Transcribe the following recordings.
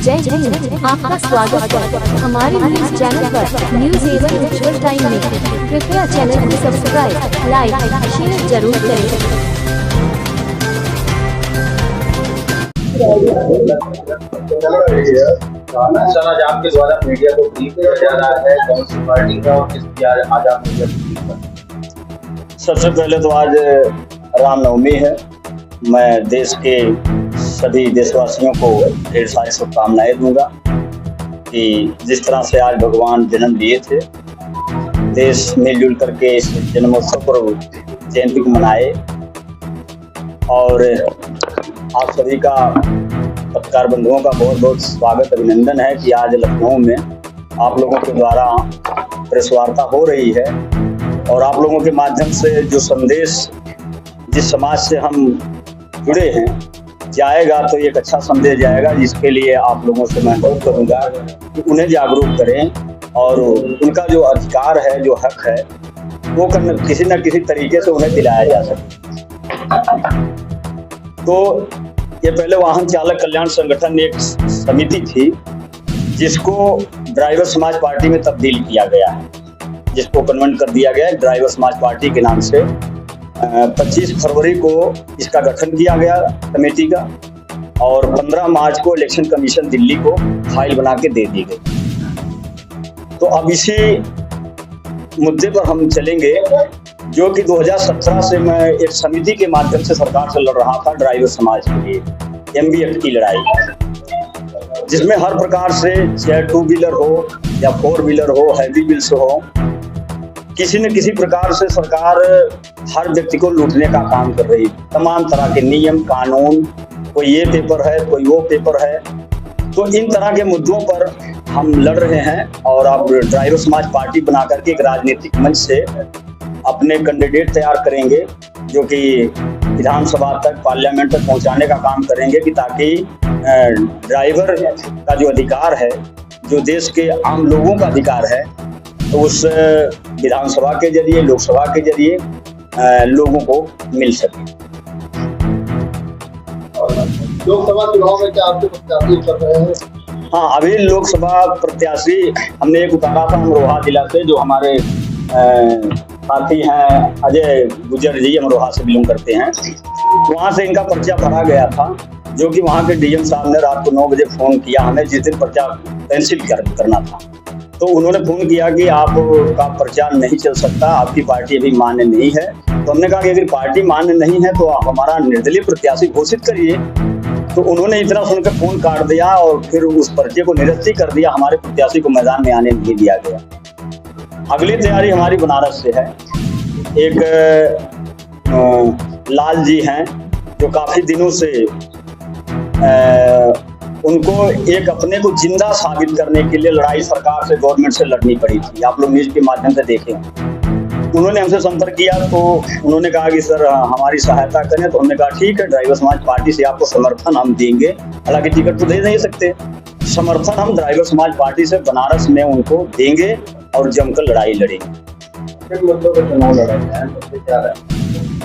जय हिंद, आपका स्वागत है हमारे न्यूज चैनल पर न्यूज एवं उज्ज्वल टाइम में। कृपया चैनल को सब्सक्राइब, लाइक, शेयर जरूर करें। सर, आज आपके द्वारा मीडिया को ब्रीफ किया जा रहा है, कौन सी पार्टी का और किसकी आज आप मीडिया को ब्रीफ करें? सबसे पहले तो आज रामनवमी है। मैं देश के सभी देशवासियों को ढेर सारी शुभकामनाएं दूंगा कि जिस तरह से आज भगवान जन्म लिए थे, देश मिलजुल करके इस जन्मोत्सव पर जयंती को मनाए। और आप सभी का, पत्रकार बंधुओं का बहुत बहुत स्वागत, अभिनंदन है कि आज लखनऊ में आप लोगों के द्वारा प्रेस वार्ता हो रही है और आप लोगों के माध्यम से जो संदेश जिस समाज से हम जुड़े हैं जाएगा तो एक अच्छा संदेश जाएगा, जिसके लिए आप लोगों से मैं अनुरोध करूंगा कि उन्हें जागरूक करें और उनका जो अधिकार है, जो हक है, वो किसी न किसी तरीके से उन्हें दिलाया जा सके। तो ये पहले वाहन चालक कल्याण संगठन एक समिति थी जिसको ड्राइवर समाज पार्टी में तब्दील किया गया है, जिसको कन्वर्ट कर दिया गया है ड्राइवर समाज पार्टी के नाम से। 25 फरवरी को इसका गठन किया गया कमेटी का और 15 मार्च को इलेक्शन कमीशन दिल्ली को फाइल बना के दे दी गई। तो अब इसी मुद्दे पर हम चलेंगे, जो कि 2017 से मैं एक समिति के माध्यम से सरकार से लड़ रहा था ड्राइवर समाज के लिए, MB एक्ट की लड़ाई, जिसमें हर प्रकार से चाहे 2 व्हीलर हो या 4 व्हीलर हो, हैवी व्हील्स हो, किसी न किसी प्रकार से सरकार हर व्यक्ति को लूटने का काम कर रही। तमाम तरह के नियम कानून, कोई ये पेपर है, कोई वो पेपर है। तो इन तरह के मुद्दों पर हम लड़ रहे हैं और अब ड्राइवर समाज पार्टी बना करके एक राजनीतिक मंच से अपने कैंडिडेट तैयार करेंगे, जो कि विधानसभा तक, पार्लियामेंट तक पहुंचाने का काम करेंगे, कि ताकि ड्राइवर का जो अधिकार है, जो देश के आम लोगों का अधिकार है, तो उस विधानसभा के जरिए, लोकसभा के जरिए लोगों को मिल सके। लोकसभा चुनाव में क्या आपके प्रत्याशी कर रहे हैं? हाँ, अभी लोकसभा प्रत्याशी हमने एक उतारा था अमरोहा जिला से, जो हमारे साथी हैं अजय गुजर जी, अमरोहा से बिलोंग करते हैं। वहाँ से इनका पर्चा भरा गया था, जो कि वहाँ के DM साहब ने रात को 9 बजे फोन किया हमें, जिस दिन पर्चा कैंसिल करना था। तो उन्होंने फोन किया कि आपका पर्चा नहीं चल सकता, आपकी पार्टी अभी मान्य नहीं है। तो हमने कहा कि अगर पार्टी मान्य नहीं है तो आप हमारा निर्दलीय प्रत्याशी घोषित करिए। तो उन्होंने इतना सुनकर फोन काट दिया और फिर उस पर्चे को निरस्त कर दिया, हमारे प्रत्याशी को मैदान में आने नहीं दिया गया। अगली तैयारी हमारी बनारस से है। एक लाल जी हैं, जो काफी दिनों से उनको एक अपने को जिंदा साबित करने के लिए लड़ाई सरकार से, गवर्नमेंट से लड़नी पड़ी थी। आप लोग न्यूज के माध्यम से देखे। उन्होंने हमसे संपर्क किया तो उन्होंने कहा कि सर हमारी सहायता करें। तो हमने कहा ठीक है, ड्राइवर समाज पार्टी से आपको समर्थन हम देंगे, हालांकि टिकट तो दे नहीं सकते, समर्थन हम ड्राइवर समाज पार्टी से बनारस में उनको देंगे और जमकर लड़ाई लड़ेंगे। चुनाव लड़ाई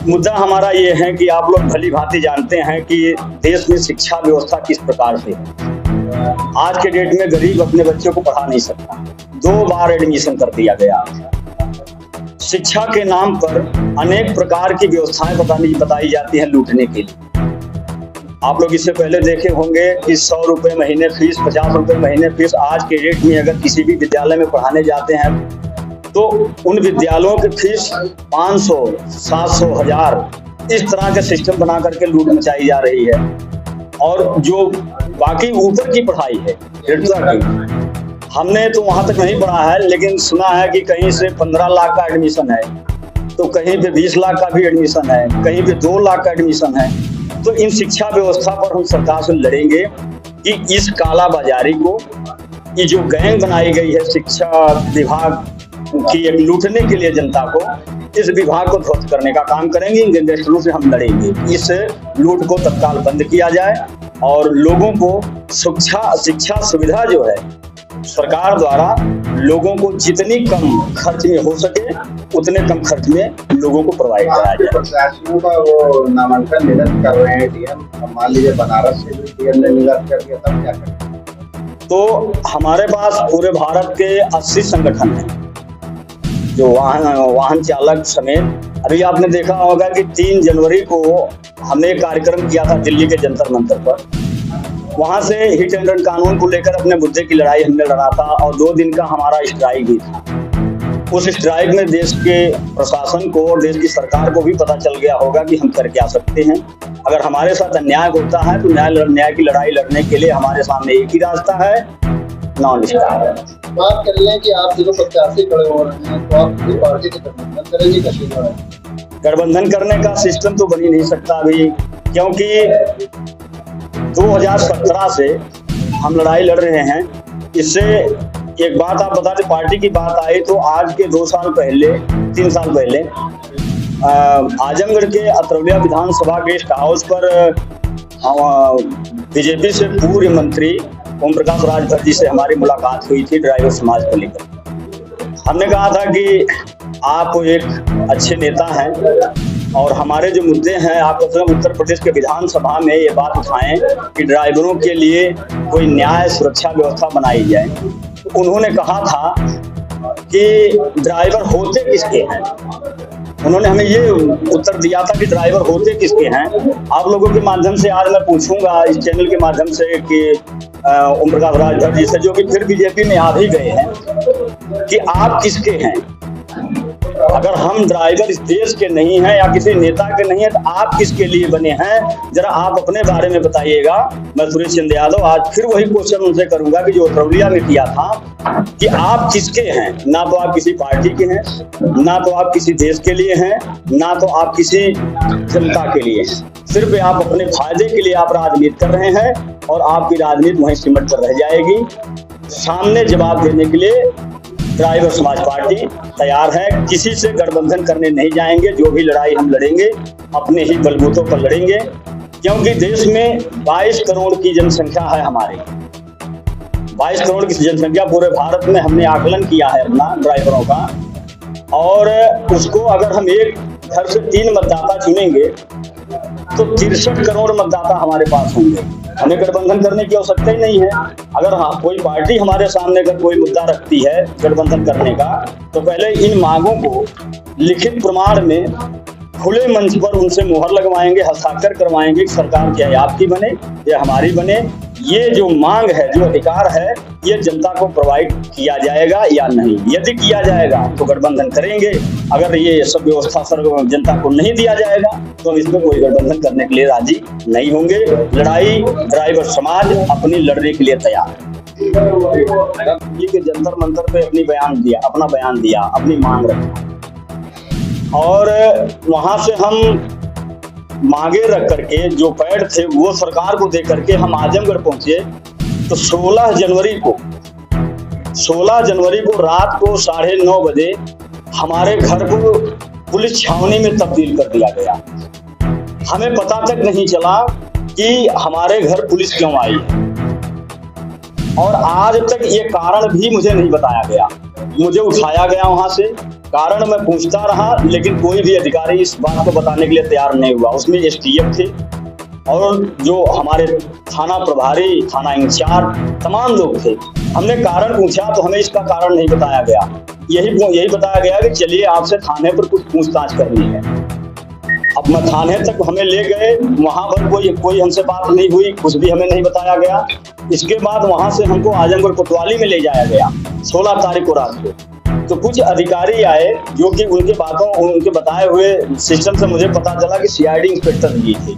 मुद्दा हमारा ये है कि आप लोग भली भांति जानते हैं कि देश में शिक्षा व्यवस्था किस प्रकार से है। आज के डेट में गरीब अपने बच्चों को पढ़ा नहीं सकता, 2 बार एडमिशन कर दिया गया। शिक्षा के नाम पर अनेक प्रकार की व्यवस्थाएं बताई जाती हैं लूटने के लिए। आप लोग इससे पहले देखे होंगे कि 100 रुपये महीने फीस, 50 रुपये महीने फीस। आज के डेट में अगर किसी भी विद्यालय में पढ़ाने जाते हैं तो उन विद्यालयों की फीस 500, 700, 1000 इस तरह के सिस्टम बना करके लूट मचाई जा रही है। और जो बाकी ऊपर की पढ़ाई है, हमने तो वहां तक नहीं पढ़ा है, लेकिन सुना है कि कहीं से 15 लाख का एडमिशन है, तो कहीं पे 20 लाख का भी एडमिशन है, कहीं पे 2 लाख का एडमिशन है। तो इन शिक्षा व्यवस्था पर हम सरकार से लड़ेंगे कि इस काला बाजारी को, ये जो गैंग बनाई गई है शिक्षा विभाग की एक लूटने के लिए जनता को, इस विभाग को ध्वस्त करने का काम करेंगे। इन गैंगस्टरों से हम लड़ेंगे। इस लूट को तत्काल बंद किया जाए और लोगों को शिक्षा सुविधा जो है सरकार द्वारा लोगों को जितनी कम खर्च में हो सके उतने कम खर्च में लोगों को प्रोवाइड कराया जाए। प्रत्याशियों का वो नामांकन निरस्त कर रहे हैं DM, मान लीजिए बनारस से भी DM ने निरस्त कर दिया, तब क्या करें? तो हमारे पास पूरे भारत के 80 संगठन हैं जो वाहन चालक समेत। अभी आपने देखा होगा कि 3 जनवरी को हमने एक कार्यक्रम किया था दिल्ली के जंतर मंतर पर। वहां से हिट एंड रन कानून को लेकर अपने मुद्दे की लड़ाई हमने लड़ा था और 2 दिन का हमारा स्ट्राइक भी था। उस स्ट्राइक में देश के प्रशासन को और देश की सरकार को भी पता चल गया होगा कि हम कर क्या सकते हैं। अगर हमारे साथ अन्याय होता है तो न्याय की लड़ाई लड़ने के लिए हमारे सामने एक ही रास्ता है, नॉन स्टॉप। बात कर लें कि आप जो प्रत्याशी खड़े हो रहे हैं तो आप किसी पार्टी के गठबंधन करेंगे कैसे करें? गठबंधन करने का सिस्टम तो बन ही नहीं सकता अभी, क्योंकि 2017 से हम लड़ाई लड़ रहे हैं। इससे एक बात आप बता दें, पार्टी की बात आई तो आज के 3 साल पहले आजमगढ़ के अतरौलिया विधानसभा गेस्ट हाउस पर बीजेपी से पूर्व मंत्री ओम प्रकाश राजभर जी से हमारी मुलाकात हुई थी ड्राइवर समाज को लेकर। हमने कहा था कि आप एक अच्छे नेता हैं और हमारे जो मुद्दे हैं आप उत्तर प्रदेश के विधानसभा में ये बात उठाएं कि ड्राइवरों के लिए कोई न्याय सुरक्षा व्यवस्था बनाई जाए। तो उन्होंने कहा था कि ड्राइवर होते किसके हैं। उन्होंने हमें ये उत्तर दिया था कि ड्राइवर होते किसके हैं। आप लोगों के माध्यम से आज मैं पूछूंगा इस चैनल के माध्यम से कि ओम प्रकाश राजभर जी से, जो कि फिर बीजेपी में आ भी गए हैं, कि आप किसके हैं। अगर हम ड्राइवर इस देश के नहीं हैं या किसी नेता के नहीं है तो आप किसके लिए बने हैं, जरा आप अपने बारे में बताइएगा। मैं सुरेश चंद्र यादव आज फिर वही क्वेश्चन उनसे करूंगा कि जो अतरौलिया में किया था, कि आप किसके हैं। ना तो आप किसी पार्टी के हैं, ना तो आप किसी देश के लिए हैं, ना तो आप किसी जनता के लिए हैं। सिर्फ आप अपने फायदे के लिए आप राजनीति कर रहे हैं और आपकी राजनीति वहीं सिमट कर रह जाएगी। सामने जवाब देने के लिए ड्राइवर समाज पार्टी तैयार है, किसी से गठबंधन करने नहीं जाएंगे। जो भी लड़ाई हम लड़ेंगे अपने ही बलबूतों पर लड़ेंगे, क्योंकि देश में 22 करोड़ की जनसंख्या है हमारी। 22 करोड़ की जनसंख्या पूरे भारत में हमने आकलन किया है अपना ड्राइवरों का, और उसको अगर हम एक घर से 3 मतदाता चुनेंगे तो 63 करोड़ मतदाता हमारे पास होंगे। हमें गठबंधन करने की आवश्यकता ही नहीं है। अगर कोई पार्टी हमारे सामने अगर कोई मुद्दा रखती है गठबंधन करने का, तो पहले इन मांगों को लिखित प्रमाण में खुले मंच पर उनसे मुहर लगवाएंगे, हस्ताक्षर करवाएंगे कि सरकार क्या आपकी बने या हमारी बने। ये जो मांग है, जो अधिकार है, ये जनता को प्रोवाइड किया जाएगा या नहीं। यदि किया जाएगा तो गठबंधन करेंगे, अगर ये सब व्यवस्था जनता को नहीं दिया जाएगा तो हम इसमें कोई गठबंधन करने के लिए राजी नहीं होंगे। लड़ाई ड्राइवर समाज अपनी लड़ने के लिए तैयार है। के जंतर मंतर पे अपना बयान दिया, अपनी मांग रखी, और वहां से हम मांगे रख करके जो पैड थे वो सरकार को दे करके हम आजमगढ़ पहुंचे। तो 16 जनवरी को रात को 9:30 बजे हमारे घर को पुलिस छावनी में तब्दील कर दिया गया। हमें पता तक नहीं चला कि हमारे घर पुलिस क्यों आई है, और आज तक ये कारण भी मुझे नहीं बताया गया। मुझे उठाया गया वहां से, कारण मैं पूछता रहा, लेकिन कोई भी अधिकारी इस बात को बताने के लिए तैयार नहीं हुआ। उसमें एसटीएफ थे और जो हमारे थाना प्रभारी, थाना इंचार्ज, तमाम लोग थे। हमने कारण पूछा तो हमें इसका कारण नहीं बताया गया। यही बताया गया कि चलिए आपसे थाने पर कुछ पूछताछ करनी है। अपना थाने तक हमें ले गए, वहां पर कोई हमसे बात नहीं हुई, कुछ भी हमें नहीं बताया गया। इसके बाद वहां से हमको आजमगढ़ कोतवाली में ले जाया गया 16 तारीख को रात को। तो कुछ अधिकारी आए जो कि उनके बताए हुए सिस्टम से मुझे पता चला कि सीआईडी इंस्पेक्टर जी थे।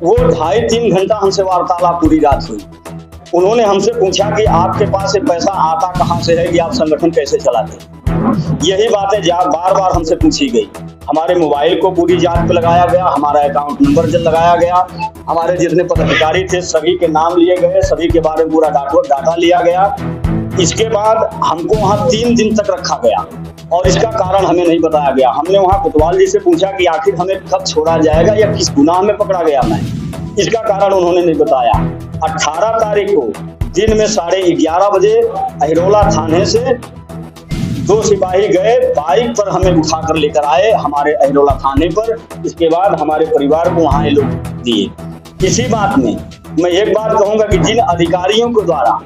वो 2.5-3 घंटा हमसे वार्तालाप पूरी रात हुई। उन्होंने हमसे पूछा कि आपके पास से पैसा आता कहाँ से है, कि आप संगठन कैसे चलाते। यही बातें बार बार हमसे पूछी गई। हमारे मोबाइल को पूरी जांच पे लगाया गया, हमारा अकाउंट नंबर लगाया गया, हमारे जितने पदाधिकारी थे सभी के नाम लिए गए, सभी के बारे में पूरा डाटा लिया गया। इसके बाद हमको वहाँ 3 दिन तक रखा गया और इसका कारण हमें नहीं बताया गया। हमने वहाँ कोतवाल जी से पूछा कि आखिर हमें कब छोड़ा जाएगा या किस गुनाह में पकड़ा गया मैं, इसका कारण उन्होंने नहीं बताया। 18 तारीख को दिन में 11:30 बजे अहिरोला थाने से 2 सिपाही गए, बाइक पर हमें उठाकर लेकर आए हमारे अहिरोला थाने पर। इसके बाद हमारे परिवार को वहाँ ये लोग दिए। इसी बात में मैं एक बात कहूंगा कि जिन अधिकारियों के द्वारा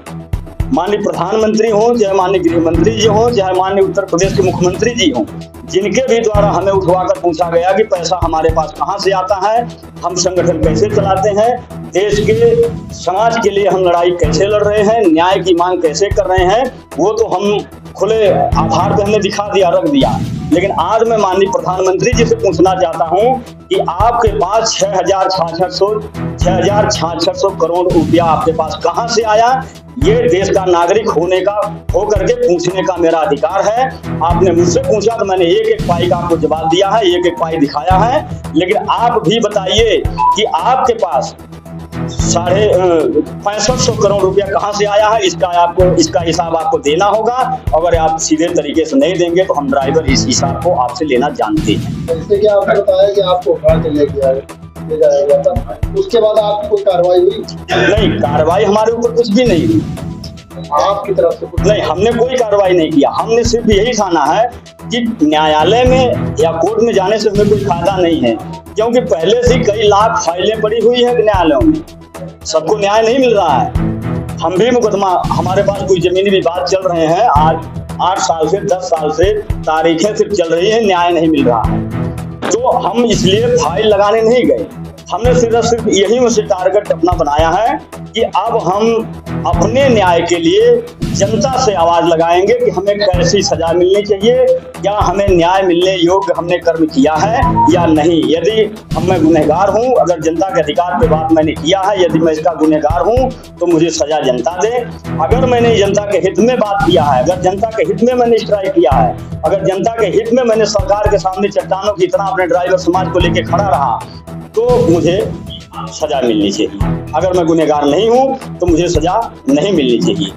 माननीय प्रधानमंत्री हो, चाहे माननीय गृह मंत्री जी हो, चाहे माननीय उत्तर प्रदेश के मुख्यमंत्री जी हो, जिनके भी द्वारा हमें उठवाकर पूछा गया कि पैसा हमारे पास कहां से आता है, हम संगठन कैसे चलाते हैं, देश के समाज के लिए हम लड़ाई कैसे लड़ रहे हैं, न्याय की मांग कैसे कर रहे हैं, वो तो हम खुले आधार पे हमने दिखा दिया, रख दिया। लेकिन आज मैं माननीय प्रधानमंत्री जी से पूछना चाहता हूं कि आपके पास 6,600 करोड़ रुपया आपके पास कहां से आया? ये देश का नागरिक होकर के पूछने का मेरा अधिकार है। आपने मुझसे पूछा तो मैंने एक एक पाई का आपको जवाब दिया है, एक एक पाई दिखाया है। लेकिन आप भी बताइए कि आपके पास 6500 करोड़ रुपया कहां से आया है? इसका हिसाब आपको देना होगा। अगर आप सीधे तरीके से नहीं देंगे तो हम ड्राइवर इस हिसाब को आपसे लेना जानते हैं। इससे क्या आपने बताया कि आपको उठा के ले जाया था, उसके बाद आपकी कोई कार्रवाई हुई? नहीं, कार्रवाई हमारे ऊपर कुछ भी नहीं हुई। आपकी तरफ से कुछ नहीं, हमने कोई कार्रवाई नहीं किया। हमने सिर्फ यही ठाना है कि न्यायालय में या कोर्ट में जाने से हमें कोई फायदा नहीं है, क्योंकि पहले से कई लाख फाइलें पड़ी हुई है न्यायालयों में, सबको न्याय नहीं मिल रहा है। हम भी मुकदमा, हमारे पास कोई जमीनी विवाद चल रहे हैं, आज 8 साल से 10 साल से तारीखें सिर्फ चल रही है, न्याय नहीं मिल रहा है। तो हम इसलिए फाइल लगाने नहीं गए। हमने सिर्फ यही उसे टारगेट अपना बनाया है कि अब हम अपने न्याय के लिए जनता से आवाज लगाएंगे कि हमें कैसी सजा मिलनी चाहिए, क्या हमें न्याय मिलने योग्य हमने कर्म किया है या नहीं। यदि मैं गुनहगार हूं, अगर जनता के अधिकार पे बात मैंने किया है, यदि मैं इसका गुनहगार हूं तो मुझे सजा जनता दे। अगर मैंने जनता के हित में बात किया है, अगर जनता के हित में मैंने स्ट्राइक किया है, अगर जनता के हित में मैंने सरकार के सामने चट्टानों की तरह अपने ड्राइवर समाज को लेकर खड़ा रहा, तो मुझे सजा मिलनी चाहिए। अगर मैं गुनहगार नहीं हूं तो मुझे सजा नहीं मिलनी चाहिए।